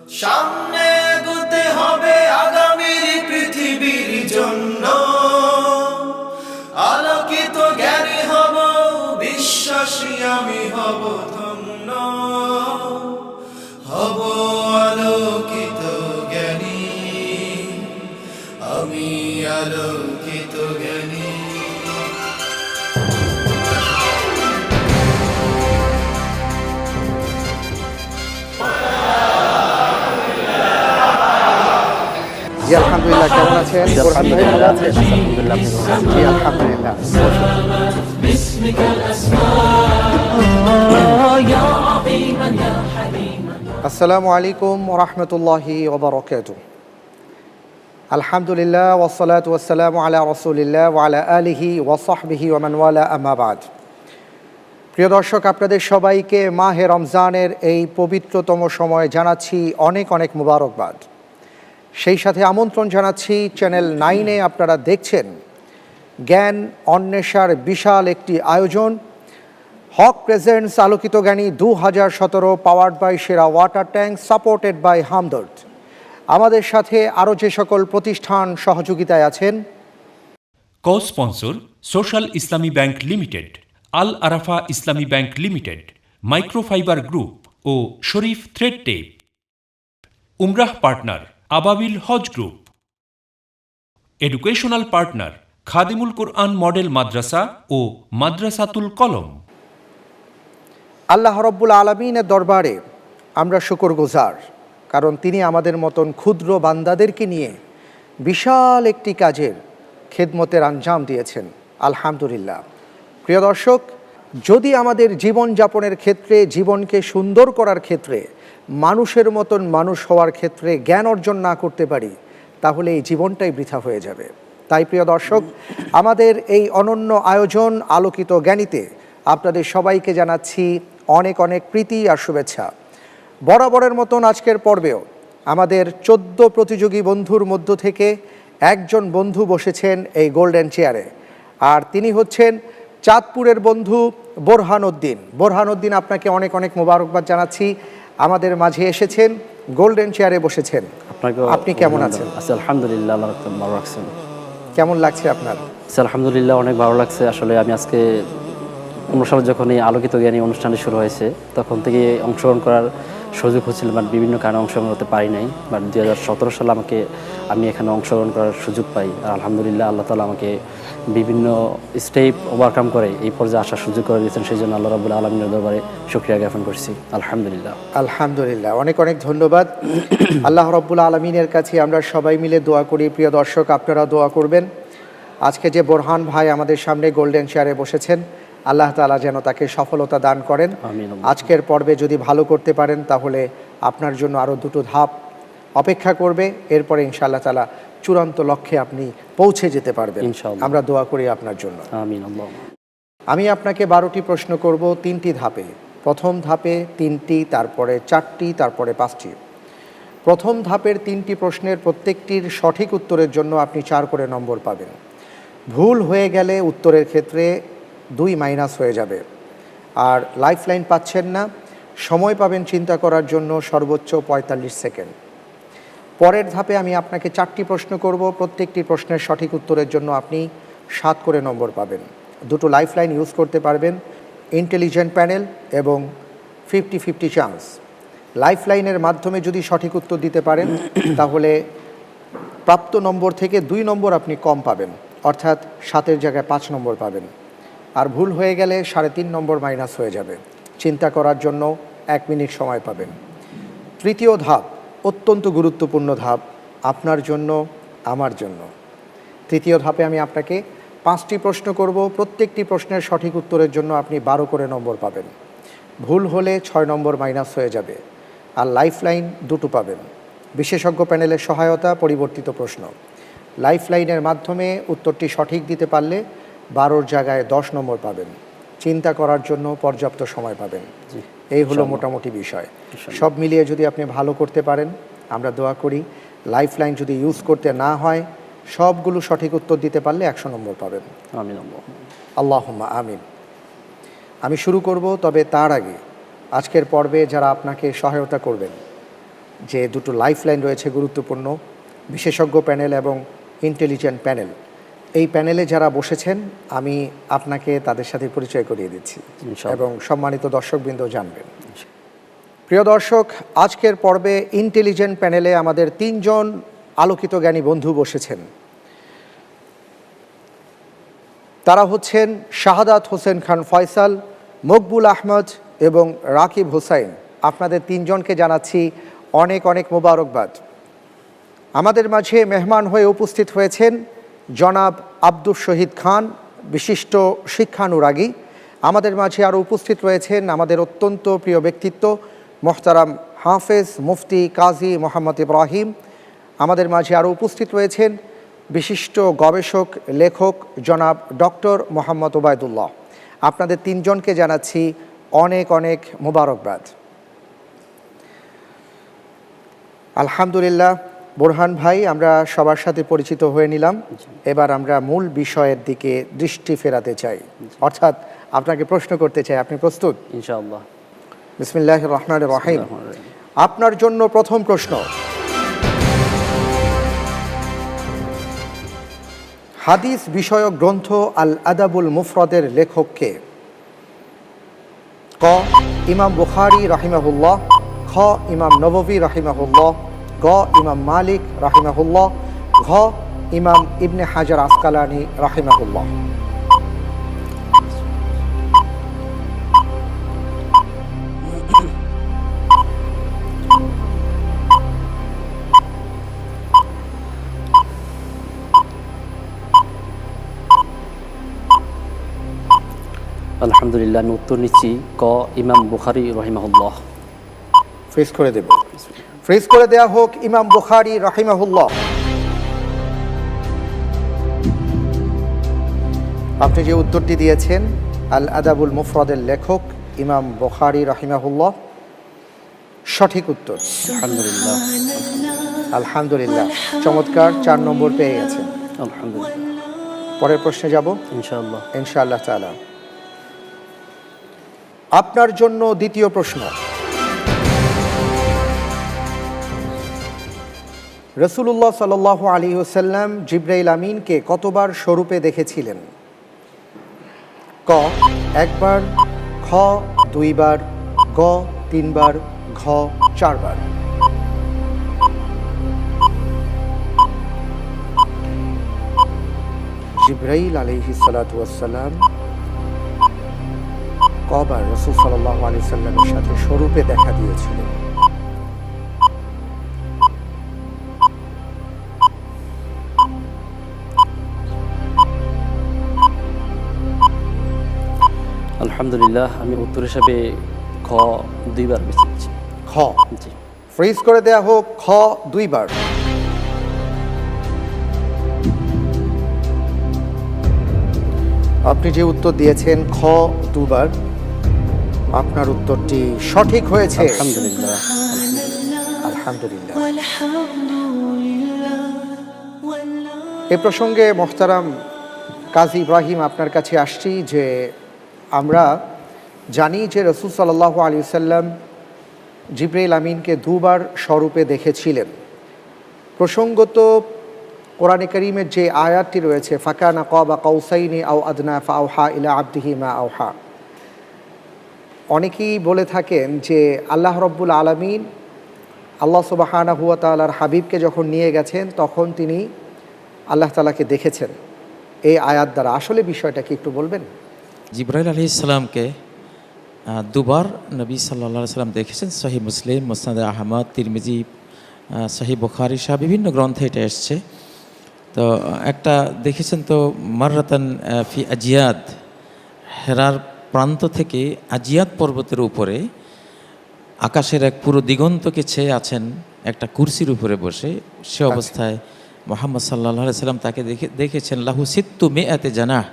সামনে এগোতে হবে আগামীর পৃথিবীর জন্য। আলোকিত জ্ঞানী হব, বিশ্বাসী আমি হব ধন্য। হব আলোকিত জ্ঞানী, আমি আলোকিত জ্ঞানী। জি আলহামদুলিল্লাহ, কেমন আছেন? আলহামদুলিল্লাহ, আপনি জি আলহামদুলিল্লাহ। আসসালামু আলাইকুম ওয়া রাহমাতুল্লাহি ওয়া বারাকাতুহু। আলহামদুলিল্লাহ ওয়াসসালাতু ওয়াসসালামু আলা রাসূলিল্লাহ ওয়া আলা আলিহি ওয়া সাহবিহি ওয়া মান ওয়ালা, আম্মা বাদ। প্রিয় দর্শক, আপনাদের সবাইকে মাহে রমজানের এই পবিত্রতম সময়ে জানাচ্ছি অনেক অনেক মুবারকবাদ। সেই সাথে আমন্ত্রণ জানাচ্ছি চ্যানেল 9-এ আপনারা দেখছেন জ্ঞান অন্বেষার বিশাল একটি আয়োজন, হক presents Alokito Gyani 2017, powered by সেরা water tank, supported by Hamdard. আমাদের সাথে আরও যে সকল প্রতিষ্ঠান সহযোগিতায় আছেন: co sponsor social Islami bank limited, Al Arafah Islami bank limited, microfibre group ও শরীফ থ্রেড টেপ। উমরাহ partner Ababil Hajj group. Educational partner Khadimul Quran model Madrasa ও মাদ্রাসাতুল কলম। আল্লাহ রব্বুল আলামিনের দরবারে আমরা শুকরগুজার, কারণ তিনি আমাদের মতন ক্ষুদ্র বান্দাদেরকে নিয়ে বিশাল একটি কাজের খেদমতের আঞ্জাম দিয়েছেন। আলহামদুলিল্লাহ। প্রিয় দর্শক, যদি আমাদের জীবনযাপনের ক্ষেত্রে, জীবনকে সুন্দর করার ক্ষেত্রে, মানুষের মতন মানুষ হওয়ার ক্ষেত্রে জ্ঞান অর্জন না করতে পারি, তাহলে এই জীবনটাই বৃথা হয়ে যাবে। তাই প্রিয় দর্শক, আমাদের এই অনন্য আয়োজন আলোকিত জ্ঞানীতে আপনাদের সবাইকে জানাচ্ছি অনেক অনেক প্রীতি আর শুভেচ্ছা। বরাবরের মতন আজকের পর্বেও আমাদের 14 প্রতিযোগী বন্ধুর মধ্য থেকে একজন বন্ধু বসেছেন এই গোল্ডেন চেয়ারে, আর তিনি হচ্ছেন চাঁদপুরের বন্ধু বোরহান উদ্দিন। বোরহান উদ্দিন, আপনাকে অনেক অনেক মোবারকবাদ জানাচ্ছি, আমাদের মাঝে এসেছেন, গোল্ডেন চেয়ারে বসেছেন। আপনি কেমন আছেন? আলহামদুলিল্লাহ, আল্লাহ ভালো রাখছেন। কেমন লাগছে আপনার? আলহামদুলিল্লাহ, অনেক ভালো লাগছে। আসলে আমি আজকে 15 সালে যখন এই আলোকিত জ্ঞানী অনুষ্ঠানটি শুরু হয়েছে, তখন থেকে অংশগ্রহণ করার সুযোগ হচ্ছিল, বাট বিভিন্ন কারণে অংশগ্রহণ করতে পারি নাই। বাট 2017 সালে আমি এখানে অংশগ্রহণ করার সুযোগ পাই। আর আলহামদুলিল্লাহ, আল্লাহ তাআলা আমাকে বিভিন্ন স্টেপ ওভারকাম করে এই পর্যায়ে আসার সুযোগ করে দিয়েছেন। সেই জন্য আল্লাহ রাব্বুল আলামিনের দরবারে শুকরিয়া জ্ঞাপন করছি। আলহামদুলিল্লাহ। আলহামদুলিল্লাহ, অনেক অনেক ধন্যবাদ। আল্লাহ রাব্বুল আলামিনের কাছে আমরা সবাই মিলে দোয়া করি। প্রিয় দর্শক, আপনারা দোয়া করবেন। আজকে যে বোরহান ভাই আমাদের সামনে গোল্ডেন চেয়ারে বসেছেন, আল্লাহ তাআলা যেন তাকে সফলতা দান করেন। আমিন। আজকের পর্বে যদি ভালো করতে পারেন, তাহলে আপনার জন্য আরও 2টো ধাপ অপেক্ষা করবে। এরপরে ইনশাআল্লাহ তাআলা চূড়ান্ত লক্ষ্যে আপনি পৌঁছে যেতে পারবেন। ইনশাআল্লাহ। আমরা দোয়া করি আপনার জন্য। আমিন। আমি আপনাকে 12টি প্রশ্ন করব 3টি ধাপে। প্রথম ধাপে 3টি, তারপরে 4টি, তারপরে 5টি। প্রথম ধাপের 3টি প্রশ্নের প্রত্যেকটির সঠিক উত্তরের জন্য আপনি 4 করে নম্বর পাবেন। ভুল হয়ে গেলে উত্তরের ক্ষেত্রে 2 মাইনাস হয়ে যাবে। আর লাইফলাইন পাচ্ছেন না, সময় পাবেন চিন্তা করার জন্য সর্বোচ্চ 45 সেকেন্ড। পরের ধাপে আমি আপনাকে 4টি প্রশ্ন করব, প্রত্যেকটি প্রশ্নের সঠিক উত্তরের জন্য আপনি 7 করে নম্বর পাবেন। 2টো লাইফলাইন ইউজ করতে পারবেন, ইন্টেলিজেন্ট প্যানেল এবং 50-50 চান্স। লাইফলাইনের মাধ্যমে যদি সঠিক উত্তর দিতে পারেন, তাহলে প্রাপ্ত নম্বর থেকে 2 নম্বর আপনি কম পাবেন, অর্থাৎ 7-এর জায়গায় 5 নম্বর পাবেন। আর ভুল হয়ে গেলে 3.5 নম্বর মাইনাস হয়ে যাবে। চিন্তা করার জন্য 1 মিনিট সময় পাবেন। তৃতীয় ধাপ অত্যন্ত গুরুত্বপূর্ণ ধাপ, আপনার জন্য, আমার জন্য। তৃতীয় ধাপে আমি আপনাকে 5টি প্রশ্ন করব, প্রত্যেকটি প্রশ্নের সঠিক উত্তরের জন্য আপনি 12 করে নম্বর পাবেন। ভুল হলে 6 নম্বর মাইনাস হয়ে যাবে। আর লাইফলাইন 2টো পাবেন, বিশেষজ্ঞ প্যানেলের সহায়তা, পরিবর্তিত প্রশ্ন। লাইফলাইনের মাধ্যমে উত্তরটি সঠিক দিতে পারলে 12-র জায়গায় 10 নম্বর পাবেন। চিন্তা করার জন্য পর্যাপ্ত সময় পাবেন। এই হলো মোটামুটি বিষয়। সব মিলিয়ে যদি আপনি ভালো করতে পারেন, আমরা দোয়া করি লাইফলাইন যদি ইউজ করতে না হয়, সবগুলো সঠিক উত্তর দিতে পারলে 100 নম্বর পাবেন। আমিন। আল্লাহুম্মা আমিন। আমি শুরু করব, তবে তার আগে আজকের পর্বে যারা আপনাকে সহায়তা করবেন যে দুটো লাইফলাইন রয়েছে গুরুত্বপূর্ণ, বিশেষজ্ঞ প্যানেল এবং ইন্টেলিজেন্ট প্যানেল। এই প্যানেলে যারা বসেছেন আমি আপনাকে তাদের সাথে পরিচয় করিয়ে দিচ্ছি ইনশাআল্লাহ। এবং সম্মানিত দর্শকবৃন্দ জানবেন। প্রিয় দর্শক, আজকের পর্বে ইন্টেলিজেন্ট প্যানেলে আমাদের 3 জন আলোকিত জ্ঞানী বন্ধু বসেছেন। তারা হচ্ছেন শাহাদাত হোসেন খান ফয়সাল, মকবুল আহমদ এবং রাকিব হোসাইন। আপনাদের 3 জনকে জানাচ্ছি অনেক অনেক মোবারকবাদ। আমাদের মাঝে মেহমান হয়ে উপস্থিত হয়েছেন জনাব আব্দুল শহীদ খান, বিশিষ্ট শিক্ষানুরাগী। আমাদের মাঝে আরও উপস্থিত রয়েছেন আমাদের অত্যন্ত প্রিয় ব্যক্তিত্ব মোহতারাম হাফেজ মুফতি কাজী মোহাম্মদ ইব্রাহিম। আমাদের মাঝে আরও উপস্থিত রয়েছেন বিশিষ্ট গবেষক লেখক জনাব ডক্টর মোহাম্মদ ওবায়দুল্লাহ। আপনাদের 3 জনকে জানাচ্ছি অনেক অনেক মোবারকবাদ। আলহামদুলিল্লাহ বোরহান ভাই, আমরা সবার সাথে পরিচিত হয়ে নিলাম। এবার আমরা মূল বিষয়ের দিকে দৃষ্টি ফেরাতে চাই, অর্থাৎ আপনাকে প্রশ্ন করতে চাই। আপনি প্রস্তুত? ইনশাআল্লাহ। বিসমিল্লাহির রহমানির রহিম। আপনার জন্য প্রথম প্রশ্ন, হাদিস বিষয়ক গ্রন্থ আল আদাবুল মুফরদের লেখক কে? ক ইমাম বুখারী রাহিমাহুল্লাহ, খ ইমাম নববী রাহিমাহুল্লাহ, গ ইমাম মালিক রাহিমাহুল্লাহ, ঘ ইমাম ইবনে হাজার আসকালানি রাহিমাহুল্লাহ। আলহামদুলিল্লাহ, আমি উত্তর নিচ্ছি ক ইমাম বুখারী রহিমাহুল্লাহ। ফ্রিজ করে দেব। ফ্রিজ করে দেয়া হোক ইমাম বুখারী রাহিমাহুল্লাহ। আপনি যে উত্তরটি দিয়েছেন আল আদাবুল মুফরদের লেখক ইমাম বুখারী রাহিমাহুল্লাহ, সঠিক উত্তর। আলহামদুলিল্লাহ। আলহামদুলিল্লাহ, চমৎকার, 4 নম্বর পেয়ে গেছেন। আলহামদুলিল্লাহ। পরের প্রশ্নে যাব ইনশাআল্লাহ। ইনশাআল্লাহ তাআলা। আপনার জন্য দ্বিতীয় প্রশ্ন, রাসূলুল্লাহ সাল্লাল্লাহু আলাইহি ওয়াসাল্লাম জিবরাইল আমিনকে কতবার স্বরূপে দেখেছিলেন? ক 1 বার, খ 2 বার, গ 3 বার, ঘ 4 বার। জিবরাইল আলাইহিস সালাতু ওয়াসসালাম কবার রাসূল সাল্লাল্লাহু আলাইহি ওয়াসাল্লামের সাথে স্বরূপে দেখা দিয়েছিলেন? আলহামদুলিল্লাহ, আমি উত্তর হিসাবে খ 2 বার বেছে নিচ্ছি। খ। জি। ফ্রিজ করে দেয়া হোক খ 2 বার। আপনি যে উত্তর দিয়েছেন খ 2 বার, আপনার উত্তরটি সঠিক হয়েছে। আলহামদুলিল্লাহ। আলহামদুলিল্লাহ। এ প্রসঙ্গে মোহতারাম কাজী ইব্রাহিম আপনার কাছে আসছি যে আমরা জানি যে রাসূল সাল্লাল্লাহু আলাইহি ওয়াসাল্লাম জিবরাইল আমিনকে 2 বার স্বরূপে দেখেছিলেন। প্রসঙ্গত কোরআনে কারীমের যে আয়াতটি রয়েছে ফাকানা কাবা কাউসাইনি আও আদনা ফাআওহা ইলা আবদিহি মা আওহা, অনেকেই বলে থাকেন যে আল্লাহ রাব্বুল আলামিন আল্লাহ সুবহানাহু ওয়া তাআলার হাবিবকে যখন নিয়ে গেছেন তখন তিনি আল্লাহ তাআলাকে দেখেছেন এই আয়াত দ্বারা। আসলে বিষয়টা কি একটু বলবেন? জিবরাইল আলাইহিস সালামকে 2 বার নবী সাল্লাল্লাহু আলাইহি সাল্লাম দেখেছেন। সহিহ মুসলিম, মুসনাদে আহমদ, তিরমিজি, সহিহ বুখারী সহ বিভিন্ন গ্রন্থে এটা এসছে। তো একটা দেখেছেন তো মাররাতান ফি আজিয়াদ, হেরার প্রান্ত থেকে আজিয়াদ পর্বতের উপরে আকাশের এক পুরো দিগন্তকে ছেয়ে আছেন একটা কুরসির উপরে বসে। সে অবস্থায় মুহাম্মদ সাল্লাল্লাহু আলাইহি সাল্লাম তাকে দেখেছেন লাহু সিত্তু মিআতে জানাহ,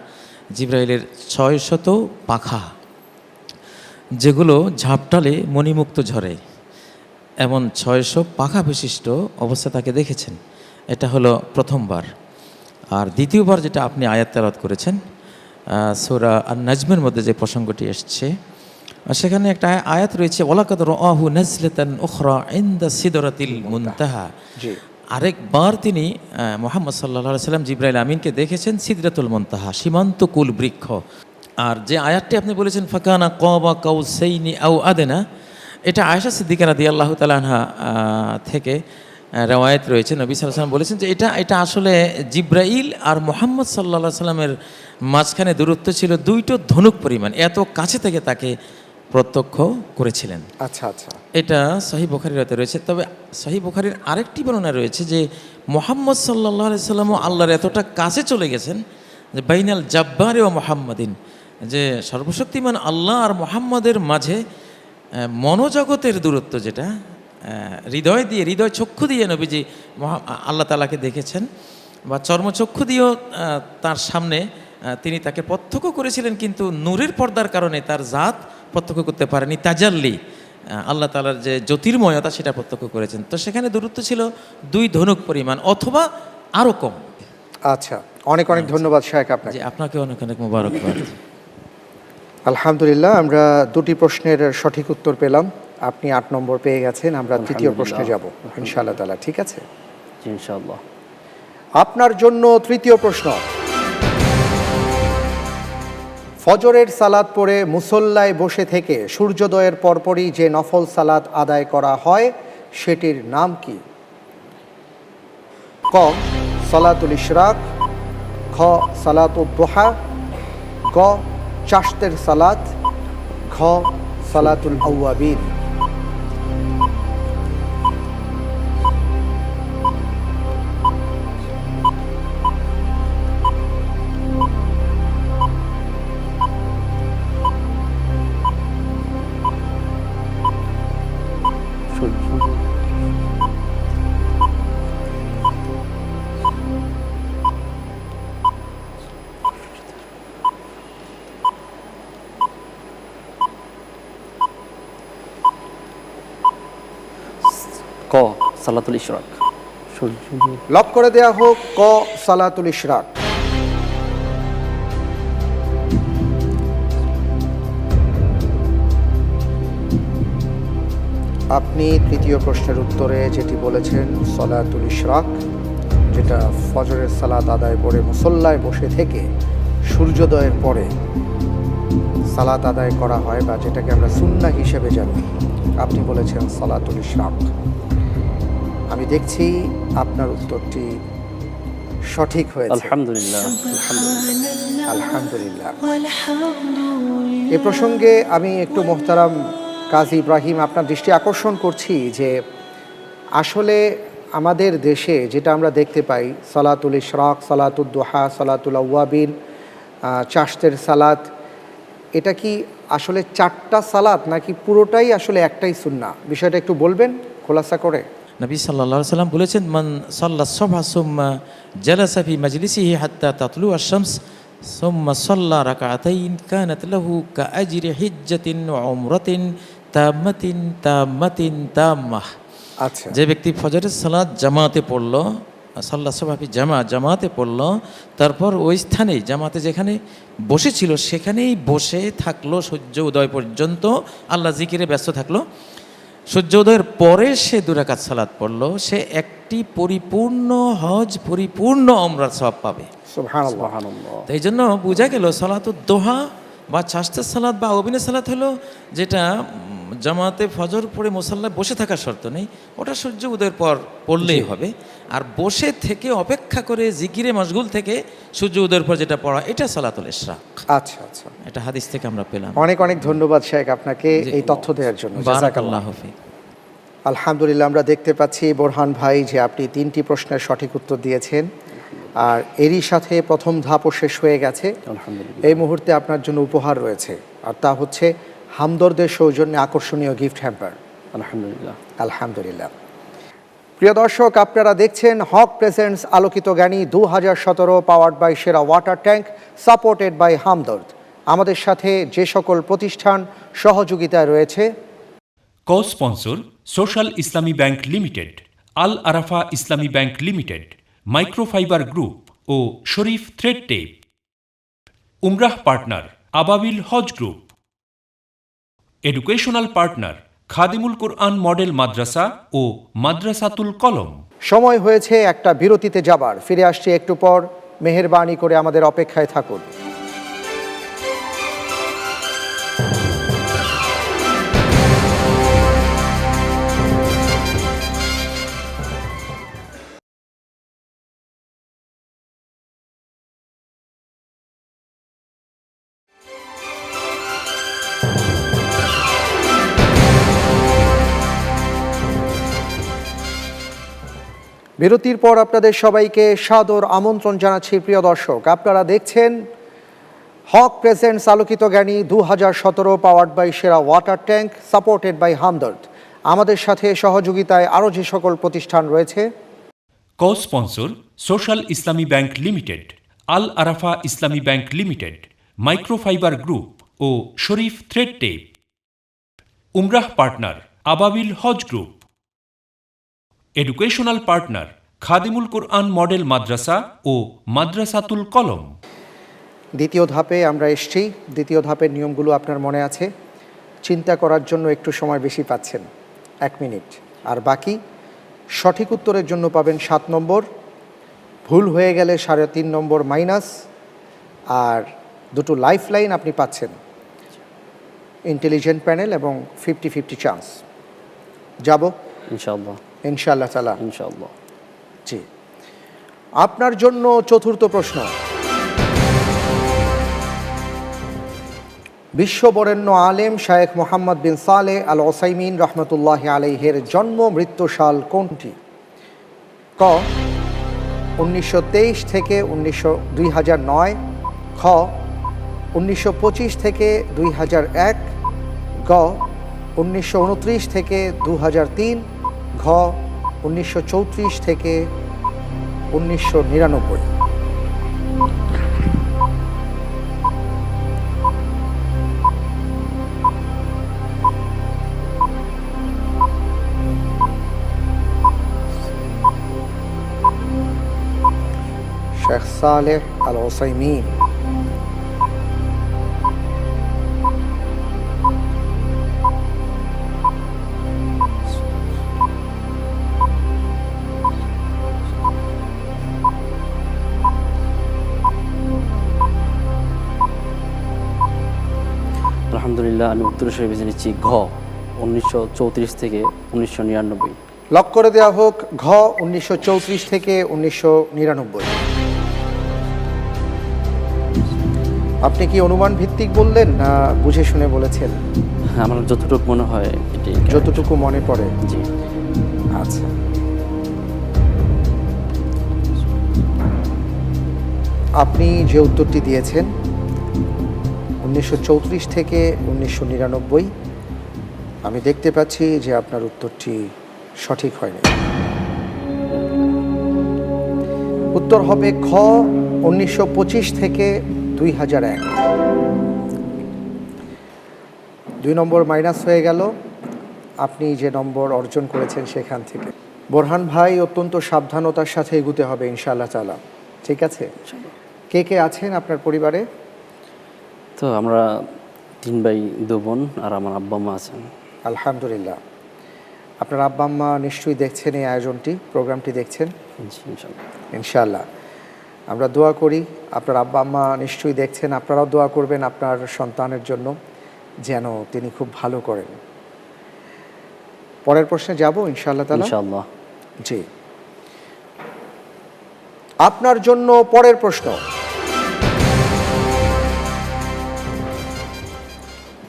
জিবরাইলের 600 পাখা, যেগুলো ঝাপটালে মণিমুক্ত ঝরে, এমন 600 পাখা বিশিষ্ট অবস্থা তাকে দেখেছেন। এটা হলো প্রথমবার। আর দ্বিতীয়বার যেটা আপনি আয়াত তেলাওয়াত করেছেন সূরা আন-নাজমের মধ্যে যে প্রসঙ্গটি এসছে সেখানে একটা আয়াত রয়েছে ওয়ালাকাদ রাআহু নাজলাতান উখরা ইনদা সিদরাতিল মুনতাহা। জি। আরেকবার তিনি মুহাম্মদ সাল্লাল্লাহু আলাইহি সাল্লাম জিবরাইল আমিনকে দেখেছেন সিদরাতুল মুনতাহা, সীমান্তকুল বৃক্ষ। আর যে আয়াতটি আপনি বলেছেন ফাকানা কাবা কাউসাইনি আও আদনা, এটা আয়েশা সিদ্দিকা রাদিয়াল্লাহু তাআলা আনহা থেকে রওয়ায়াত রয়েছে। নবী সাল্লাল্লাহু আলাইহি ওয়াসাল্লাম বলেছেন যে এটা আসলে জিবরাইল আর মুহাম্মদ সাল্লাল্লাহু আলাইহি সাল্লামের মাঝখানে দূরত্ব ছিল 2টো ধনুক পরিমাণ, এত কাছে থেকে তাকে প্রত্যক্ষ করেছিলেন। আচ্ছা আচ্ছা। এটা সহিহ বুখারীর রাতে রয়েছে। তবে সহিহ বুখারীর আরেকটি বর্ণনা রয়েছে যে মুহাম্মদ সাল্লাল্লাহু আলাইহি সাল্লামও আল্লাহর এতটা কাছে চলে গেছেন যে বাইনাল জাব্বারি ওয়া মুহাম্মাদিন, যে সর্বশক্তিমান আল্লাহ আর মুহাম্মাদের মাঝে মনোজগতের দূরত্ব, যেটা হৃদয় চক্ষু দিয়ে নবীজি আল্লাহ তাআলাকে দেখেছেন, বা চর্মচক্ষু দিয়েও তার সামনে তিনি তাকে প্রত্যক্ষ করেছিলেন, কিন্তু নূরের পর্দার কারণে তার জাত প্রত্যক্ষ করতে পারেনি। তাজাল্লি, আল্লাহ তাআলার যে জ্যোতির্ময়তা সেটা প্রত্যক্ষ করেছেন। তো সেখানে দূরত্ব ছিল 2 ধনুক পরিমাণ অথবা আরও কম। আচ্ছা, অনেক অনেক ধন্যবাদ শায়েখ আপনাকে। যে আপনাকে অনেক অনেক মোবারকবাদ। আলহামদুলিল্লাহ, আমরা 2টি প্রশ্নের সঠিক উত্তর পেলাম। আপনি 8 নম্বর পেয়ে গেছেন। আমরা 3য় প্রশ্নে যাব ইনশাআল্লাহ তাআলা। ঠিক আছে, জি ইনশাআল্লাহ। আপনার জন্য 3য় প্রশ্ন। ফজরের সালাত পড়ে মুসল্লায় বসে থেকে সূর্যোদয়ের পরপরই যে নফল সালাত আদায় করা হয় সেটির নাম কি? ক সালাতুল ইশরাক, খ সালাতুদ দুহা, গ চাশতের সালাত, ঘ সালাতুল আওয়াবিন। ক সালাতুল ইশরাক। লক করে দেয়া হোক ক সালাতুল ইশরাক। আপনি 3য় প্রশ্নের উত্তরে যেটি বলেছেন সালাতুল ইশরাক, যেটা ফজরের সালাত আদায় করে মুসল্লায় বসে থেকে সূর্যোদয়ের পরে সালাত আদায় করা হয়, বা যেটাকে আমরা সুন্নাহ হিসেবে জানি, আপনি বলেছেন সালাতুল ইশরাক। আমি দেখছি আপনার উত্তরটি সঠিক হয়েছে। আলহামদুলিল্লাহ। আলহামদুলিল্লাহ। এ প্রসঙ্গে আমি একটু মোহতারাম কাজী ইব্রাহিম আপনার দৃষ্টি আকর্ষণ করছি যে আসলে আমাদের দেশে যেটা আমরা দেখতে পাই সালাতুল ইশরাক, সালাতুদ দুহা, সালাতুল আওয়াবিন, চাশতের সালাত, এটা কি আসলে 4টা সালাত নাকি পুরোটাই আসলে একটাই সুন্নাহ? বিষয়টা একটু বলবেন খোলাসা করে। নবী সাল্লাল্লাহু আলাইহি সাল্লাম বলেছেন মান সাল্লা সুবহা সুম্মা জালাসা ফি মাজলিসিহি হাত্তা তাতলু আশ-শামস সুম্মা সাল্লা রাকাতাইন কানাত লাহু কাআজরি হিজ্জাতিন ওয়া উমরাতিন তাম্মাতিন তাম্মাহ। আচ্ছা, যে ব্যক্তি ফজরের সালাত জামাতে পড়ল, সাল্লা সুবহা ফি জামাতে পড়ল, তারপর ওই স্থানে জামাতে যেখানে বসেছিল সেখানেই বসে থাকলো সূর্য উদয় পর্যন্ত, আল্লাহ জিকিরে ব্যস্ত থাকলো, সূর্যোদয়ের পরে সে 2 রাকাত সালাত পড়লো, সে একটি পরিপূর্ণ হজ, পরিপূর্ণ ওমরার সওয়াব পাবে। সুবহানাল্লাহ। তো এই জন্য বোঝা গেল সালাতুদ দোহা বা চাশতের সালাত বা আওয়াবিনের সালাত হলো যেটা জামাতে ফজর পড়ে মুসাল্লায় বসে থাকার শর্ত নেই, ওটা সূর্য উদয়ের পর পড়লেই হবে। আর বসে থেকে অপেক্ষা করে জিকিরে মশগুল থেকে সূর্য উদয়ের পর যেটা পড়া, এটা সালাতুল ইশরাক। আচ্ছা আচ্ছা, এটা হাদিস থেকে আমরা পেলাম। অনেক অনেক ধন্যবাদ শেখ আপনাকে এই তথ্য দেওয়ার জন্য। বারাকাল্লাহু ফিক। আলহামদুলিল্লাহ, আমরা দেখতে পাচ্ছি বোরহান ভাই যে আপনি 3টি প্রশ্নের সঠিক উত্তর দিয়েছেন, আর এরই সাথে প্রথম ধাপও শেষ হয়ে গেছে। আলহামদুলিল্লাহ। এই মুহূর্তে আপনার জন্য উপহার রয়েছে, আর তা হচ্ছে হামদর্দের সৌজন্যে আকর্ষণীয় গিফট হ্যাম্পার। আলহামদুলিল্লাহ। আলহামদুলিল্লাহ। প্রিয় দর্শক, আপনারা দেখছেন হক presents Alokito Gyani 2017 powered by সেরা water tank, supported by Hamdard. আমাদের সাথে যে সকল প্রতিষ্ঠান সহযোগিতায় রয়েছে: co sponsor social Islami bank limited, Al Arafah Islami bank limited, microfibre group ও শরীফ থ্রেড টেপ। উমরাহ partner Ababil Hajj group. Educational partner Khadimul Quran model Madrasa ও মাদ্রাসাতুল কলম। সময় হয়েছে একটা বিরতিতে যাবার, ফিরে আসছি একটু পর। মেহেরবানি করে আমাদের অপেক্ষায় থাকুন। বিরতির পর আপনাদের সবাইকে সাদর আমন্ত্রণ জানাচ্ছি। প্রিয় দর্শক, আপনারা দেখছেন হক presents Alokito Gyani 2017 powered by সেরা water tank, supported by Hamdard. আমাদের সাথে সহযোগিতায় আরও যে সকল প্রতিষ্ঠান রয়েছে: co sponsor social Islami bank limited, Al Arafah Islami bank limited, microfibre group ও শরীফ থ্রেড টেপ। উমরাহ partner Ababil Hajj group. Educational partner Khadimul Quran model Madrasa ও মাদ্রাসাতুল কলম। দ্বিতীয় ধাপে আমরা এসেছি। দ্বিতীয় ধাপের নিয়মগুলো আপনার মনে আছে। চিন্তা করার জন্য একটু সময় বেশি পাচ্ছেন, 1 মিনিট। আর বাকি সঠিক উত্তরের জন্য পাবেন 7 নম্বর, ভুল হয়ে গেলে 3.5 নম্বর মাইনাস, আর 2টো লাইফ লাইন আপনি পাচ্ছেন, ইন্টেলিজেন্ট প্যানেল এবং 50-50 চান্স। যাব ইনশাআল্লাহ। ইনশাআল্লাহ তাআলা। ইনশাআল্লাহ। জি, আপনার জন্য চতুর্থ প্রশ্ন। বিশ্ববরেণ্য আলেম শায়েখ মোহাম্মদ বিন সালেহ আল ওসাইমিন রহমতুল্লাহ আলাইহের জন্ম মৃত্যু সাল কোনটি? ক 1923 থেকে 2009, খ 1925 থেকে 2001, গ 1929 থেকে 2003, ঘ 1934 থেকে 1999। শেখ সালেহ আল ওসাইমিন। আলহামদুলিল্লাহ, আমি উত্তর হিসেবে বেছে নিচ্ছি ঘ 1934 থেকে 1999। লক করে দেওয়া হোক ঘ 1934 থেকে 1999। আপনি কি অনুমান ভিত্তিক বললেন না বুঝে শুনে বলেছেন? আমার যতটুকু মনে হয় এটি যতটুকু মনে পড়ে। জি। আচ্ছা, আপনি যে উত্তরটি দিয়েছেন 1934 থেকে 1999, আমি দেখতে পাচ্ছি যে আপনার উত্তরটি সঠিক হয়নি। উত্তর হবে খ 1925 থেকে 2001। 2 নম্বর মাইনাস হয়ে গেল আপনি যে নম্বর অর্জন করেছেন সেখান থেকে। বোরহান ভাই, অত্যন্ত সাবধানতার সাথে এগুতে হবে ইনশাআল্লাহ তাআলা, ঠিক আছে? কে কে আছেন আপনার পরিবারে? তো আমরা 3 ভাই 2 বোন, আর আমার আব্বা মা আছেন। আলহামদুলিল্লাহ। আপনার আব্বা আম্মা নিশ্চয়ই দেখছেন এই আয়োজনটি, প্রোগ্রামটি দেখছেন। জি, ইনশাআল্লাহ। ইনশাআল্লাহ আমরা দোয়া করি, আপনার আব্বা আম্মা নিশ্চয়ই দেখছেন, আপনারাও দোয়া করবেন আপনার সন্তানের জন্য যেন তিনি খুব ভালো করেন। পরের প্রশ্নে যাব ইনশাআল্লাহ তাআলা। ইনশাআল্লাহ। জি, আপনার জন্য পরের প্রশ্ন।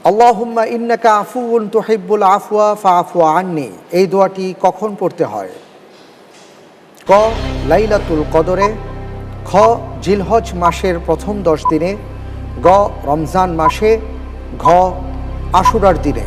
আল্লাহুম্মা ইন্নাকা আফুউন তুহিব্বুল আফওয়া ফাআফু আন্নি, এই দোয়াটি কখন পড়তে হয়? ক লাইলাতুল কদরে, খ জিলহজ মাসের প্রথম 10 দিনে, গ রমজান মাসে, ঘ আশুরার দিনে।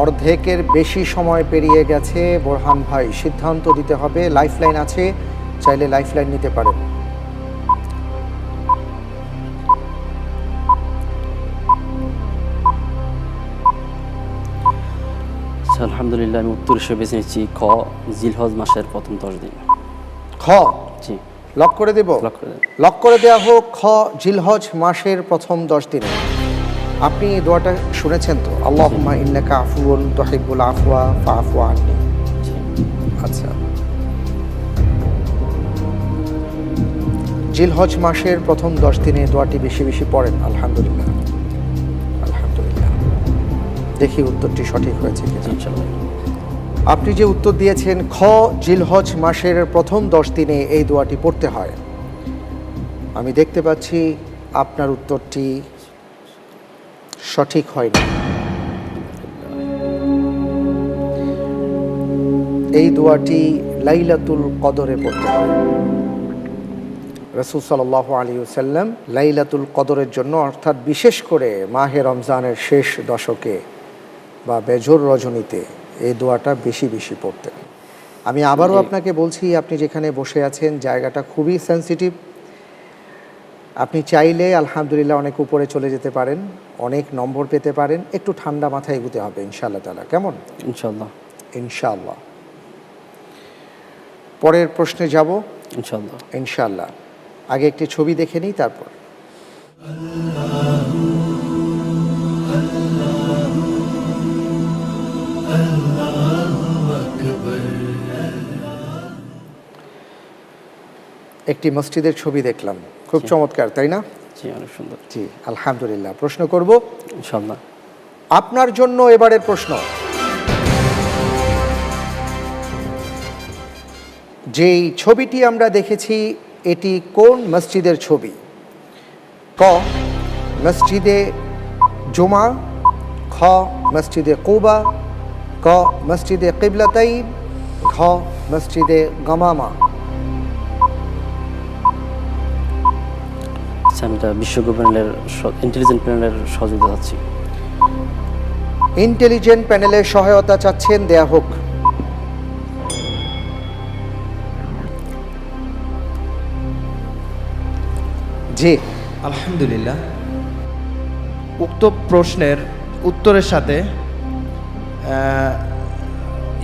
অর্ধেকের বেশি সময় পেরিয়ে গেছে। বোরহান ভাই সিদ্ধান্ত দিতে হবে। লাইফলাইন আছে, চাইলে লাইফলাইন নিতে পারেন। আচ্ছা, আলহামদুলিল্লাহ আমি উত্তর হিসেবে বেছে নিচ্ছি খ, জিলহজ মাসের প্রথম 10 দিন। খ জি, লক করে দেব। লক করে দেন। লক করে দেওয়া হোক। খ জিলহজ মাসের প্রথম 10 দিনে। আপনি এই দোয়াটা শুনেছেন তো? আল্লাহুম্মা ইন্নাকা আফুউন তুহিব্বুল আফওয়া ফাআফু আন্নি। জি, আচ্ছা, জিলহজ মাসের প্রথম 10 দিনে দোয়াটি বেশি বেশি পড়েন। আলহামদুলিল্লাহ, আলহামদুলিল্লাহ। দেখি উত্তরটি সঠিক হয়েছে কিনা। ইনশাআল্লাহ। আপনি যে উত্তর দিয়েছেন খ জিলহজ মাসের প্রথম 10 দিনে এই দোয়াটি পড়তে হয়, আমি দেখতে পাচ্ছি আপনার উত্তরটি সঠিক হয়নি। এই দোয়াটি লাইলাতুল কদরে পড়তে হয়। রাসূল সাল্লাল্লাহু আলাইহি ওয়াসাল্লাম লাইলাতুল কদরের জন্য, অর্থাৎ বিশেষ করে মাহে রমজানের শেষ দশকে বা বেজর রজনীতে এই দোয়াটা বেশি বেশি পড়তেন। আমি আবারও আপনাকে বলছি, আপনি যেখানে বসে আছেন জায়গাটা খুবই সেন্সিটিভ। আপনি চাইলে আলহামদুলিল্লাহ অনেক উপরে চলে যেতে পারেন, অনেক নম্বর পেতে পারেন। একটু ঠান্ডা মাথায় এগুতে হবে ইনশাআল্লাহ তাআলা। কেমন? ইনশাআল্লাহ। ইনশাআল্লাহ। পরের প্রশ্নে যাব ইনশাআল্লাহ। ইনশাআল্লাহ। আগে একটি ছবি দেখে নিই, তারপর। একটি মসজিদের ছবি দেখলাম, খুব চমৎকার, তাই না? জি, অনেক সুন্দর। জি, আলহামদুলিল্লাহ। প্রশ্ন করব ইনশাআল্লাহ। আপনার জন্য। এবারের প্রশ্ন, যেই ছবিটি আমরা দেখেছি এটি কোন মসজিদের ছবি? ক মসজিদে জুমা, খ মসজিদে কুবা, ক মসজিদে কিবলাতাইন, ঘ মসজিদে গামামা। আচ্ছা, আমি এটা বিশ্বজ্ঞ প্যানেলের ইন্টেলিজেন্ট প্যানেলের সহযোগিতা চাচ্ছি। ইন্টেলিজেন্ট প্যানেলের সহায়তা চাচ্ছেন, দেয়া হোক। জি, আলহামদুলিল্লাহ, উক্ত প্রশ্নের উত্তরের সাথে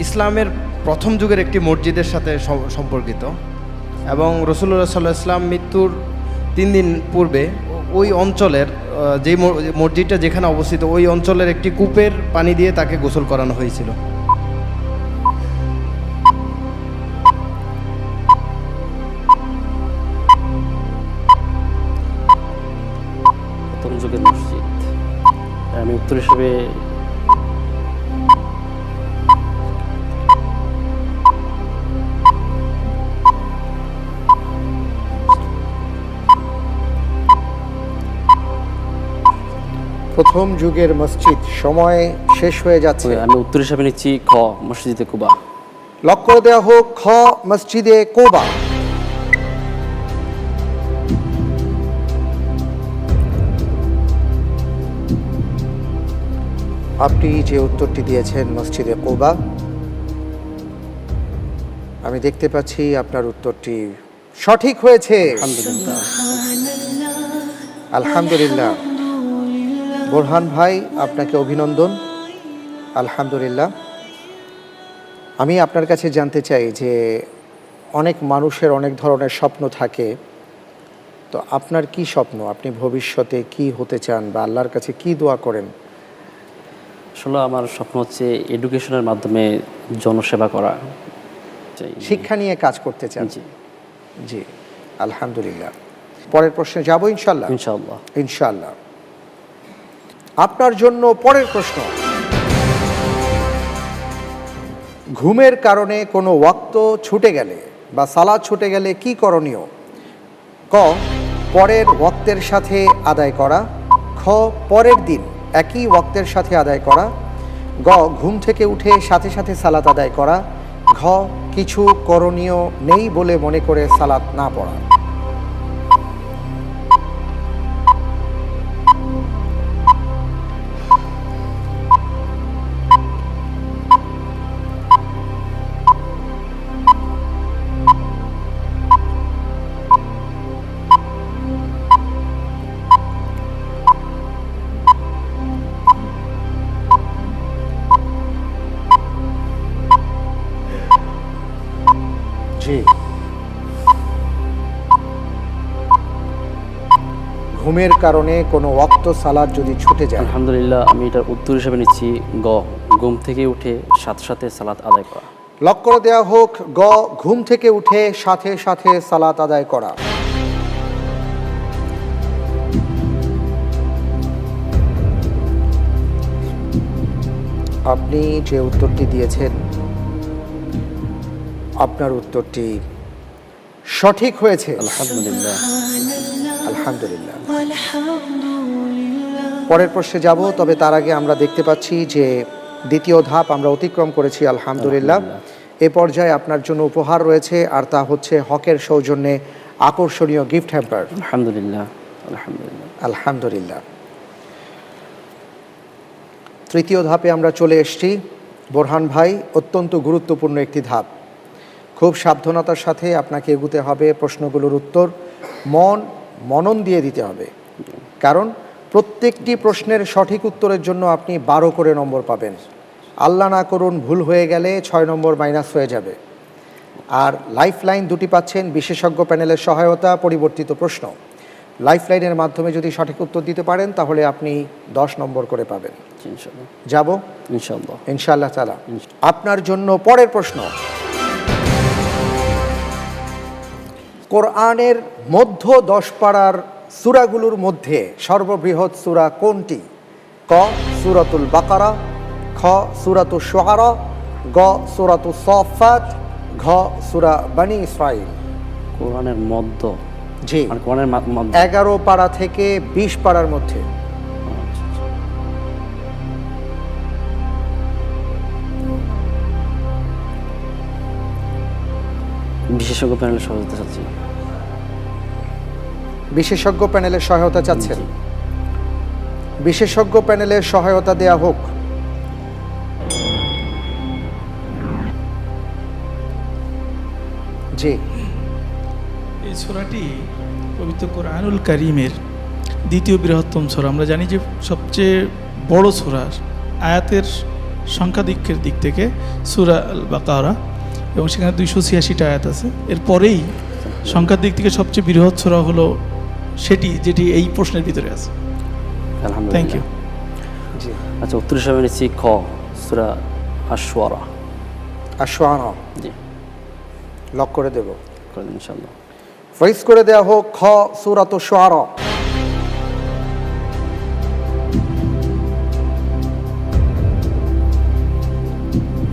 ইসলামের প্রথম যুগের একটি মসজিদের সাথে সম্পর্কিত এবং রাসূলুল্লাহ সাল্লাল্লাহু আলাইহি ওয়াসাল্লাম মৃত্যুর 3 দিন পূর্বে ওই অঞ্চলের যেই মসজিদটা যেখানে অবস্থিত ওই অঞ্চলের একটি কূপের পানি দিয়ে তাকে গোসল করানো হয়েছিল। প্রথম যুগের মসজিদ, আমি উত্তর হিসেবে প্রথম যুগের মসজিদ। সময় শেষ হয়ে যাচ্ছে। আমি উত্তর হিসেবে নিচ্ছি খ, মসজিদে কুবা। লক করে দেওয়া হোক। খ মসজিদে কুবা। আপনি যে উত্তরটি দিয়েছেন মসজিদে কুবা, আমি দেখতে পাচ্ছি আপনার উত্তরটি সঠিক হয়েছে। আলহামদুলিল্লাহ। আলহামদুলিল্লাহ। বোরহান ভাই, আপনাকে অভিনন্দন। আলহামদুলিল্লাহ। আমি আপনার কাছে জানতে চাই যে অনেক মানুষের অনেক ধরনের স্বপ্ন থাকে, তো আপনার কি স্বপ্ন? আপনি ভবিষ্যতে কি হতে চান বা আল্লাহর কাছে কি দোয়া করেন? আসলে আমার স্বপ্ন হচ্ছে এডুকেশনের মাধ্যমে জনসেবা করা। শিক্ষা নিয়ে কাজ করতে চান? জি, জি, আলহামদুলিল্লাহ। পরের প্রশ্নে যাব ইনশাল্লাহ। ইনশাআল্লাহ। ইনশাল্লাহ। আপনার জন্য পরের প্রশ্ন, ঘুমের কারণে কোনো ওয়াক্ত ছুটে গেলে বা সালাত ছুটে গেলে কি করণীয়? ক পরের ওয়াক্তের সাথে আদায় করা, খ পরের দিন একই ওয়াক্তের সাথে আদায় করা, গ ঘুম থেকে উঠে সাথে সাথে সালাত আদায় করা, ঘ কিছু করণীয় নেই বলে মনে করে সালাত না পড়া। ঘুমের কারণে কোনো ওয়াক্ত সালাত যদি ছুটে যায়? আলহামদুলিল্লাহ, আমি এটার উত্তর হিসেবে নিচ্ছি গ, ঘুম থেকে উঠে সাথে সাথে সালাত আদায় করা। লক করে দেওয়া হোক গ, ঘুম থেকে উঠে সাথে সাথে সালাত আদায় করা। আপনি যে উত্তরটি দিয়েছেন আপনার উত্তরটি সঠিক হয়েছে। আলহামদুলিল্লাহ। আলহামদুলিল্লাহ। পরের প্রশ্নে যাব, তবে তার আগে আমরা দেখতে পাচ্ছি যে দ্বিতীয় ধাপ আমরা অতিক্রম করেছি আলহামদুলিল্লাহ। এ পর্যায়ে আপনার জন্য উপহার রয়েছে, আর তা হচ্ছে হকের সৌজন্যে আকর্ষণীয় গিফট হ্যাম্পার। আলহামদুলিল্লাহ। আলহামদুলিল্লাহ। আলহামদুলিল্লাহ। তৃতীয় ধাপে আমরা চলে এসেছি বোরহান ভাই, অত্যন্ত গুরুত্বপূর্ণ একটি ধাপ। খুব সাবধানতার সাথে আপনাকে এগুতে হবে, প্রশ্নগুলোর উত্তর মনন দিয়ে দিতে হবে, কারণ প্রত্যেকটি প্রশ্নের সঠিক উত্তরের জন্য আপনি 12 করে নম্বর পাবেন। আল্লাহ না করুন ভুল হয়ে গেলে 6 নম্বর মাইনাস হয়ে যাবে। আর লাইফ লাইন দুটি পাচ্ছেন, বিশেষজ্ঞ প্যানেলের সহায়তা, পরিবর্তিত প্রশ্ন। লাইফ লাইনের মাধ্যমে যদি সঠিক উত্তর দিতে পারেন তাহলে আপনি 10 নম্বর করে পাবেন। ইনশাআল্লাহ। যাব ইনশাআল্লাহ। ইনশাআল্লাহ তাআলা। আপনার জন্য পরের প্রশ্ন, কোরআনের মধ্য 10 পারার সূরাগুলোর মধ্যে সর্ববৃহৎ সূরা কোনটি? ক সূরাতুল বাকারা, খ সূরাতুশ শুআরা, গ সূরাতুস সাফফাত, ঘ সূরা বনী ইসরাঈল। কোরআনের মধ্য, জি, মানে কোরআনের মধ্য। 11 পারা থেকে 20 পারার মধ্যে। আচ্ছা, আচ্ছা। বিশেষজ্ঞ প্যানেলের সহায়তা চাচ্ছি। বিশেষজ্ঞ প্যানেলের সহায়তা চাচ্ছেন? বিশেষজ্ঞ প্যানেলের সহায়তা দেয়া হোক। জি, এই সূরাটি পবিত্র কোরআনুল কারীমের দ্বিতীয় বৃহত্তম সূরা। আমরা জানি যে সবচেয়ে বড় সূরা আয়াতের সংখ্যাধিক্যের দিক থেকে সূরা আল বাকারা, এবং সেখানে 286টা আয়াত আছে। এরপরেই সংখ্যার দিক থেকে সবচেয়ে বৃহৎ সূরা হলো সেটি, যেটি এই প্রশ্নের ভিতরে আছে। আলহামদুলিল্লাহ। Thank you. জি। আচ্ছা, উত্তর হিসেবে নিচ্ছি খ সূরা আশ-শুআরা। আশ-শুআরা। জি, লক করে দেব। করে দিন ইনশাআল্লাহ। ফ্রিজ করে দেয়া হোক খ সূরাতুশ শুআরা।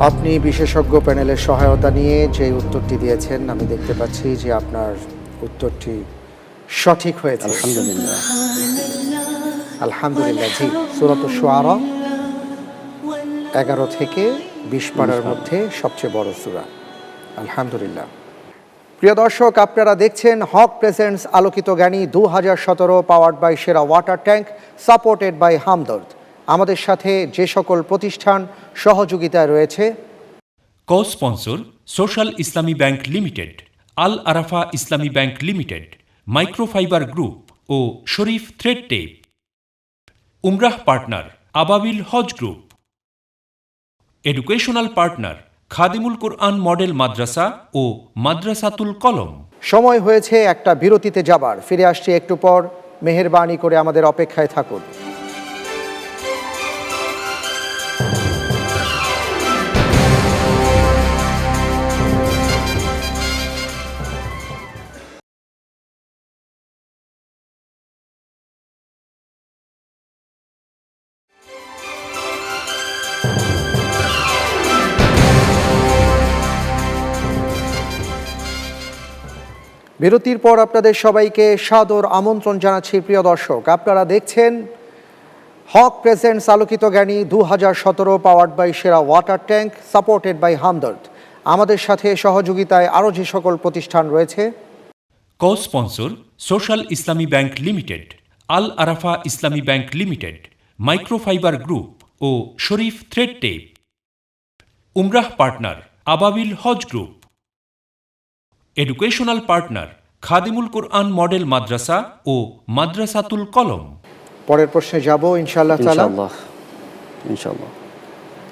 আপনি বিশেষজ্ঞ প্যানেলের সহায়তা নিয়ে যে উত্তরটি দিয়েছেন, আমি দেখতে পাচ্ছি যে আপনার উত্তরটি সঠিক হয়েছে। আলহামদুলিল্লাহ। আলহামদুলিল্লাহ। জি, সূরাতুশ শুআরা 11 থেকে 20 পারার মধ্যে সবচেয়ে বড় সূরা। আলহামদুলিল্লাহ। প্রিয় দর্শক, আপনারা দেখছেন হক presents Alokito Gyani 2017, powered by সেরা water tank, supported by Hamdard. আমাদের সাথে যে সকল প্রতিষ্ঠান সহযোগিতায় রয়েছে: co sponsor social Islami bank limited, Al Arafah Islami bank limited, microfibre group ও শরীফ থ্রেড টেপ। উমরাহ partner Ababil Hajj group. Educational partner Khadimul Quran model Madrasa ও মাদ্রাসাতুল কলম। সময় হয়েছে একটা বিরতিতে যাবার। ফিরে আসছি একটু পর। মেহেরবানি করে আমাদের অপেক্ষায় থাকুন। বিরতির পর আপনাদের সবাইকে সাদর আমন্ত্রণ জানাচ্ছি। প্রিয় দর্শক, আপনারা দেখছেন হক presents Alokito Gyani 2017, powered by সেরা water tank, supported by Hamdard. আমাদের সাথে সহযোগিতায় আরও যে সকল প্রতিষ্ঠান রয়েছে: co sponsor social Islami bank limited, Al Arafah Islami bank limited, microfibre group ও শরীফ থ্রেড টেপ। উমরাহ partner Ababil Hajj group. Educational partner Khadimul Quran model Madrasa ও মাদ্রাসাতুল কলম। পরের প্রশ্নে যাব ইনশাআল্লাহ তাআলা। ইনশাআল্লাহ। ইনশাআল্লাহ।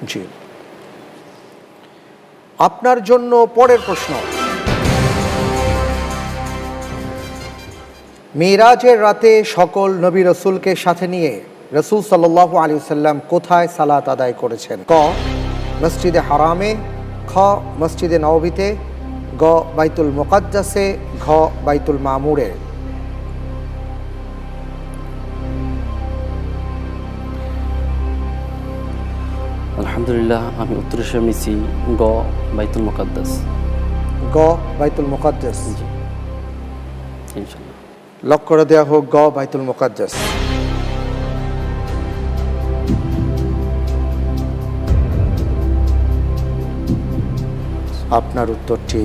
জি, আপনার জন্য পরের প্রশ্ন, মিরাজের রাতে সকল নবী রসুলকে সাথে নিয়ে রসুল সাল্লাল্লাহু আলাইহি ওয়াসাল্লাম কোথায় সালাত আদায় করেছেন? ক মসজিদে হারামে, খ মসজিদে নববীতে, গ বাইতুল মুকাদ্দাসে, ঘ বাইতুল মামুরে। আলহামদুলিল্লাহ আমি উত্তর হিসেবে নিচ্ছি গ বাইতুল মুকাদ্দাস। গ বাইতুল মুকাদ্দাস। জি ইনশাল্লাহ। লক করে দেওয়া হোক গ বাইতুল মুকাদ্দাস। আপনার উত্তরটি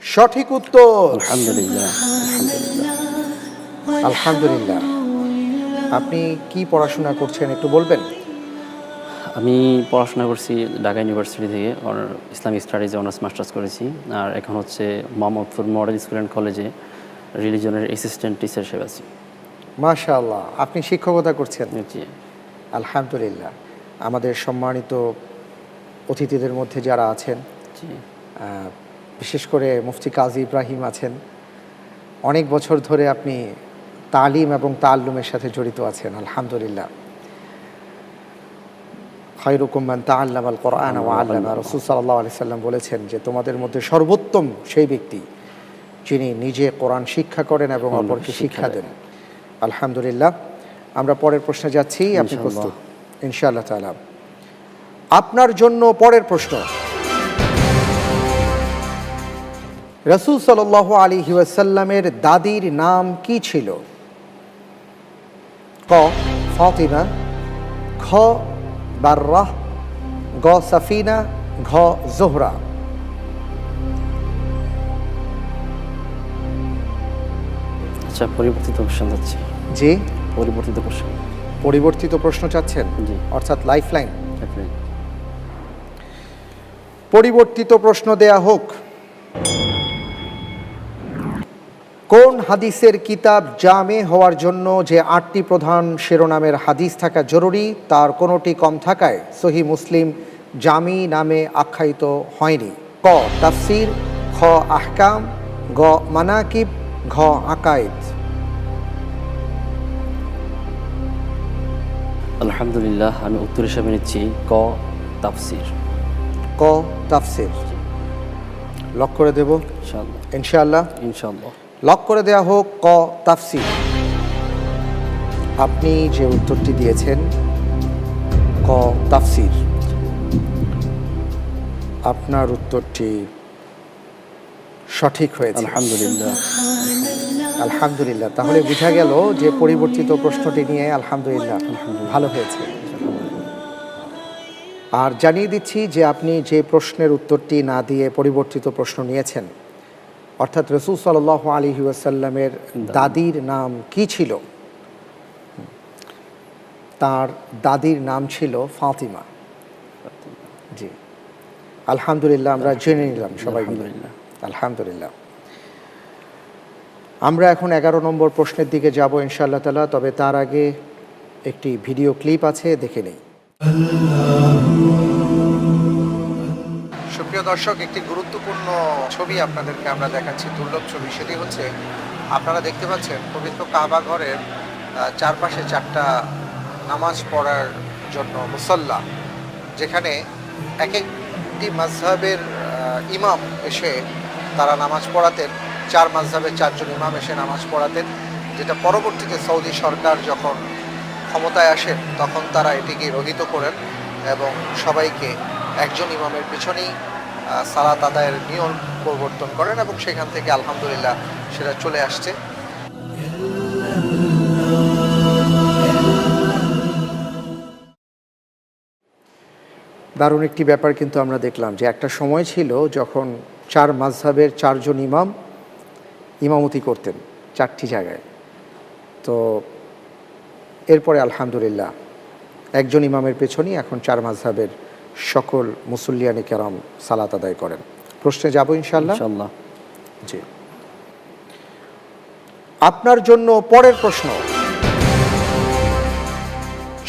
সঠিক উত্তর। আলহামদুলিল্লাহ। আলহামদুলিল্লাহ। আপনি কি পড়াশোনা করছেন একটু বলবেন? আমি পড়াশোনা করছি ঢাকা ইউনিভার্সিটি থেকে ইসলামিক স্টাডিজে অনার্স মাস্টার্স করেছি, আর এখন হচ্ছে মোহাম্মদপুর মডেল স্কুল অ্যান্ড কলেজে রিলিজনের অ্যাসিস্ট্যান্ট টিচার হিসেবে আছি। মাশাআল্লাহ, আপনি শিক্ষকতা করছেন? জি আলহামদুলিল্লাহ। আমাদের সম্মানিত অতিথিদের মধ্যে যারা আছেন, জি বিশেষ করে মুফতি কাজী ইব্রাহিম আছেন, অনেক বছর ধরে আপনি তালিম এবং তাআল্লুমের সাথে জড়িত আছেন। আলহামদুলিল্লাহ। খায়রুকুম মান তাআল্লামাল কুরআন ওয়া আল্লামা। রাসূল সাল্লাল্লাহু আলাইহি সাল্লাম বলেছেন যে তোমাদের মধ্যে সর্বোত্তম সেই ব্যক্তি যিনি নিজে কোরআন শিক্ষা করেন এবং অপরকে শিক্ষা দেন। আলহামদুলিল্লাহ। আমরা পরের প্রশ্নে যাচ্ছি, আপনি প্রস্তুত? ইনশাআল্লাহ তাআলা। আপনার জন্য পরের প্রশ্ন, রাসূল সাল্লাল্লাহু আলাইহি ওয়াসাল্লামের দাদির নাম কি ছিল? ক ফাতিমা, খ বাররাহ, গ সাফিনা, ঘ জোহরা। আচ্ছা পরিবর্তিত কোশ্চেন যাচ্ছে। জি পরিবর্তিত কোশ্চেন। পরিবর্তিত প্রশ্ন চাচ্ছেন? জি। অর্থাৎ লাইফলাইন। আপনি পরিবর্তিত প্রশ্ন দেয়া হোক। কোন হাদিসের কিতাব জামে হওয়ার জন্য যে 8টি প্রধান শিরোনামের হাদিস থাকা জরুরি তার কোনোটি কম থাকায় সহিহ মুসলিম জামি নামে আখ্যায়িত হয়নি? ক তাফসির, খ আহকাম, গ মানাকিব, ঘ আকায়েদ। আলহামদুলিল্লাহ আমি উত্তর হিসেবে নিচ্ছি ক তাফসির। ক তাফসির। লক করে দেব ইনশাআল্লাহ। ইনশাআল্লাহ। ইনশাআল্লাহ। লক করে দেওয়া হোক ক তাফসির। আপনি যে উত্তরটি দিয়েছেন ক তাফসির, আপনার উত্তরটি সঠিক হয়েছে। আলহামদুলিল্লাহ। আলহামদুলিল্লাহ। তাহলে বোঝা গেল যে পরিবর্তিত প্রশ্নটি নিয়ে আলহামদুলিল্লাহ ভালো হয়েছে। আর জানিয়ে দিচ্ছি যে আপনি যে প্রশ্নের উত্তরটি না দিয়ে পরিবর্তিত প্রশ্ন নিয়েছেন, অর্থাৎ রাসূল সাল্লাল্লাহু আলাইহি ওয়াসাল্লামের দাদির নাম কি ছিল? তার দাদির নাম ছিল ফাতিমা। জি আলহামদুলিল্লাহ, আমরা জেনে নিলাম সবাই মিলে। আলহামদুলিল্লাহ। আমরা এখন 11 নম্বর প্রশ্নের দিকে যাব ইনশাআল্লাহ তাআলা, তবে তার আগে একটি ভিডিও ক্লিপ আছে, দেখে নেই। সুপ্রিয় দর্শক, একটি গুরুত্বপূর্ণ ছবি আপনাদেরকে আমরা দেখাচ্ছি, দুর্লভ ছবি। সেটি হচ্ছে আপনারা দেখতে পাচ্ছেন পবিত্র কাবা ঘরের চারপাশে 4টা নামাজ পড়ার জন্য মুসল্লা, যেখানে এক একটি মাযহাবের ইমাম এসে তারা নামাজ পড়াতেন। 4 মাযহাবের 4 জন ইমাম এসে নামাজ পড়াতেন, যেটা পরবর্তীতে সৌদি সরকার যখন ক্ষমতায় আসেন তখন তারা এটিকে রহিত করেন এবং সবাইকে একজন ইমামের পিছনেই সালাত আদায়ের নিয়ম প্রবর্তন করেন এবং সেখান থেকে আলহামদুলিল্লাহ সেটা চলে আসছে। দারুণ একটি ব্যাপার কিন্তু আমরা দেখলাম যে একটা সময় ছিল যখন 4 মাযহাবের 4 জন ইমাম ইমামতি করতেন 4টি জায়গায়। তো এরপরে আলহামদুলিল্লাহ একজন ইমামের পেছনেই এখন 4 মাযহাবের সকল মুসল্লিয়ানে কেরাম সালাত আদায় করেন। প্রশ্নে যাব ইনশাআল্লাহ। ইনশাআল্লাহ। জি, আপনার জন্য পরের প্রশ্ন,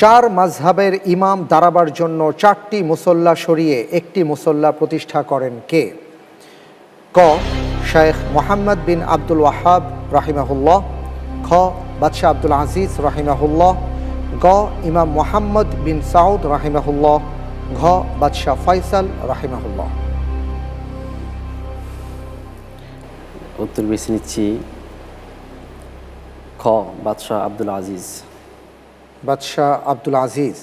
4 মাযহাবের ইমাম দাঁড়াবার জন্য 4টি মুসল্লা সরিয়ে একটি মুসল্লা প্রতিষ্ঠা করেন কে? ক শাইখ মুহাম্মদ বিন আব্দুল ওয়াহাব রাহিমাহুল্লাহ, বাদশাহ আব্দুল আজিজ রাহিমাহুল্লাহ, গ ইমাম মোহাম্মদ বিন সাউদ রাহিমাহুল্লাহ, ঘ বাদশাহ ফয়সাল রাহিমাহুল্লাহ। উত্তর বেছে নিচ্ছি খ বাদশাহ আব্দুল আজিজ। বাদশাহ আব্দুল আজিজ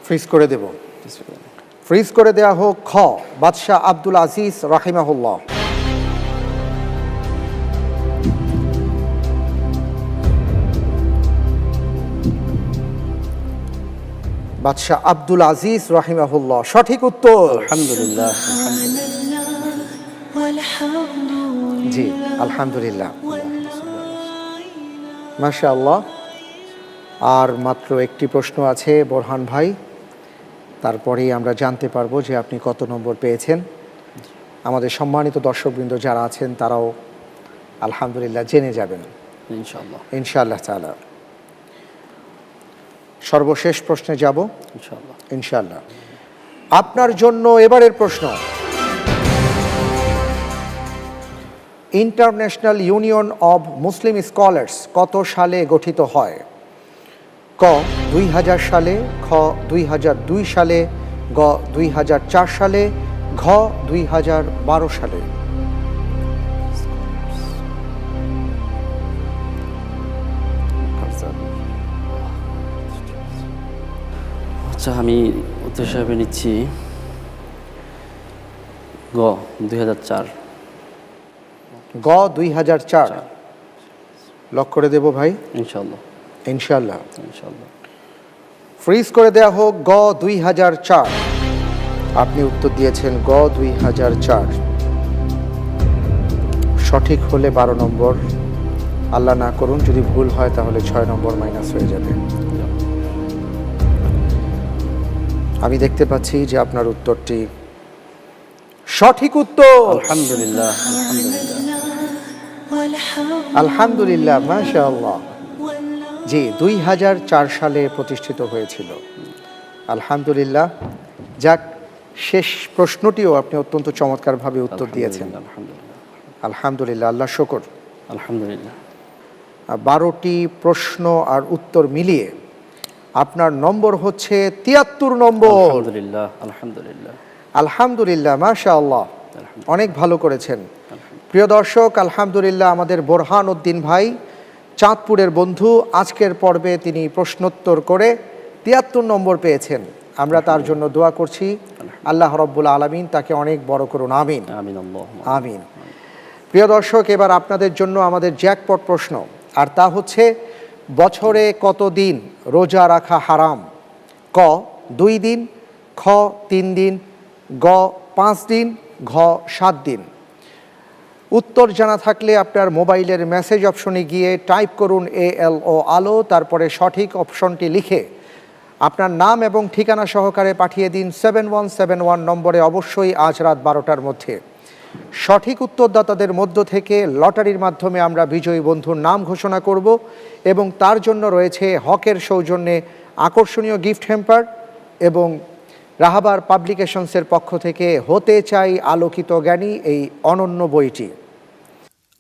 ফ্রিজ করে দেব, ফ্রিজ করে দেয়া হোক খ বাদশাহ আব্দুল আজিজ রাহিমাহুল্লাহ। বাদশাহ আব্দুল আজিজ রাহিমাহুল্লাহ সঠিক উত্তর। আলহামদুলিল্লাহ। জি আলহামদুলিল্লাহ, মাশাআল্লাহ। আর মাত্র একটি প্রশ্ন আছে বোরহান ভাই, তারপরেই আমরা জানতে পারবো যে আপনি কত নম্বর পেয়েছেন। আমাদের সম্মানিত দর্শকবৃন্দ যারা আছেন তারাও আলহামদুলিল্লাহ জেনে যাবেন ইনশাআল্লাহ। ইনশাআল্লাহ তাআলা। সর্বশেষ প্রশ্নে যাব ইনশাআল্লাহ। ইনশাআল্লাহ। আপনার জন্য এবারের প্রশ্ন, international union of Muslim scholars কত সালে গঠিত হয়? ক 2000 সালে, খ 2002 সালে, গ 2004 সালে, ঘ 2012 সালে। আচ্ছা, আমি উত্তর হিসাবে নিচ্ছি গ 2004। গ 2004 লক করে দেব ভাই ইনশাআল্লাহ। ইনশাআল্লাহ। ইনশাআল্লাহ। ফ্রিজ করে দেয়া হোক গ 2004। আপনি উত্তর দিয়েছেন গ 2004। সঠিক হলে 12 নম্বর, আল্লাহ না করুন যদি ভুল হয় তাহলে 6 নম্বর মাইনাস হয়ে যাবে। আমি দেখতে পাচ্ছি যে আপনার উত্তরটি সঠিক উত্তর। আলহামদুলিল্লাহ। আলহামদুলিল্লাহ। আলহামদুলিল্লাহ, মাশাআল্লাহ। জি 2004 সালে প্রতিষ্ঠিত হয়েছিল। আলহামদুলিল্লাহ। যাক, শেষ প্রশ্নটিও আপনি অত্যন্ত চমৎকারভাবে উত্তর দিয়েছেন। আলহামদুলিল্লাহ। আলহামদুলিল্লাহ, আল্লাহ শুকর। আলহামদুলিল্লাহ। 12টি প্রশ্ন আর উত্তর মিলিয়ে আপনার নম্বর হচ্ছে 73 নম্বর। আলহামদুলিল্লাহ। আলহামদুলিল্লাহ। আলহামদুলিল্লাহ, মাশাআল্লাহ, অনেক ভালো করেছেন। প্রিয় দর্শক, আলহামদুলিল্লাহ আমাদের বোরহান উদ্দিন ভাই চাঁদপুরের বন্ধু আজকের পর্বে তিনি প্রশ্নোত্তর করে 73 নম্বর পেয়েছেন। আমরা তার জন্য দোয়া করছি, আল্লাহ রাব্বুল আলামিন তাকে অনেক বড় করুন, আমিন আমিন। আল্লাহুম্মা আমিন। প্রিয় দর্শক, এবার আপনাদের জন্য আমাদের জ্যাকপট প্রশ্ন, আর তা হচ্ছে বছরে কত দিন রোজা রাখা হারাম? ক 2 দিন, খ 3 দিন, গ 5 দিন, ঘ 7 দিন। উত্তর জানা থাকলে আপনার মোবাইলের মেসেজ অপশনে গিয়ে টাইপ করুন ALO আলো, তারপরে সঠিক অপশনটি লিখে আপনার নাম এবং ঠিকানা সহকারে পাঠিয়ে দিন 7171 নম্বরে, অবশ্যই আজ রাত 12টার মধ্যে। সঠিক উত্তরদাতাদের মধ্য থেকে লটারির মাধ্যমে আমরা বিজয়ী বন্ধুর নাম ঘোষণা করব এবং তার জন্য রয়েছে হকের সৌজন্যে আকর্ষণীয় গিফট হ্যাম্পার এবং রাহাবার পাবলিকেশনসের পক্ষ থেকে হতে চাই আলোকিত জ্ঞানী এই অনন্য বইটি।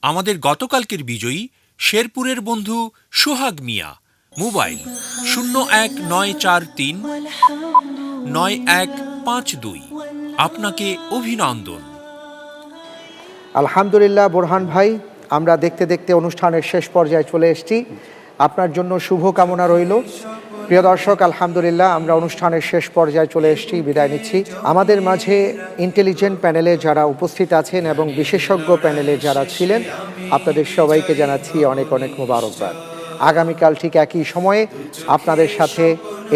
আমাদের গতকালকের বিজয়ী শেরপুরের বন্ধু সোহাগ মিয়া, মোবাইল 0194391552। আপনাকে অভিনন্দন। আলহামদুলিল্লাহ বোরহান ভাই, আমরা দেখতে দেখতে অনুষ্ঠানের শেষ পর্যায়ে চলে এসেছি। আপনার জন্য শুভ কামনা রইল। প্রিয় দর্শক, আলহামদুলিল্লাহ আমরা অনুষ্ঠানের শেষ পর্যায়ে চলে এসেছি, বিদায় নিচ্ছি। আমাদের মাঝে ইন্টেলিজেন্ট প্যানেলে যারা উপস্থিত আছেন এবং বিশেষজ্ঞ প্যানেলে যারা ছিলেন, আপনাদের সবাইকে জানাচ্ছি অনেক অনেক মোবারকবাদ। আগামীকাল ঠিক একই সময়ে আপনাদের সাথে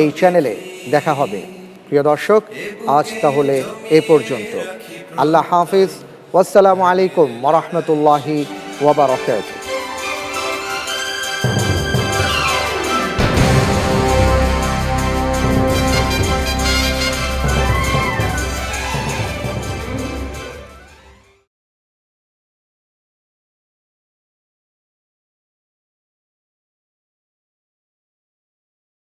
এই চ্যানেলে দেখা হবে। প্রিয় দর্শক, আজ তাহলে এ পর্যন্ত। আল্লাহ হাফিজ। ওয়াসসালামু আলাইকুম ওয়া রাহমাতুল্লাহি ওয়া বারাকাতুহু।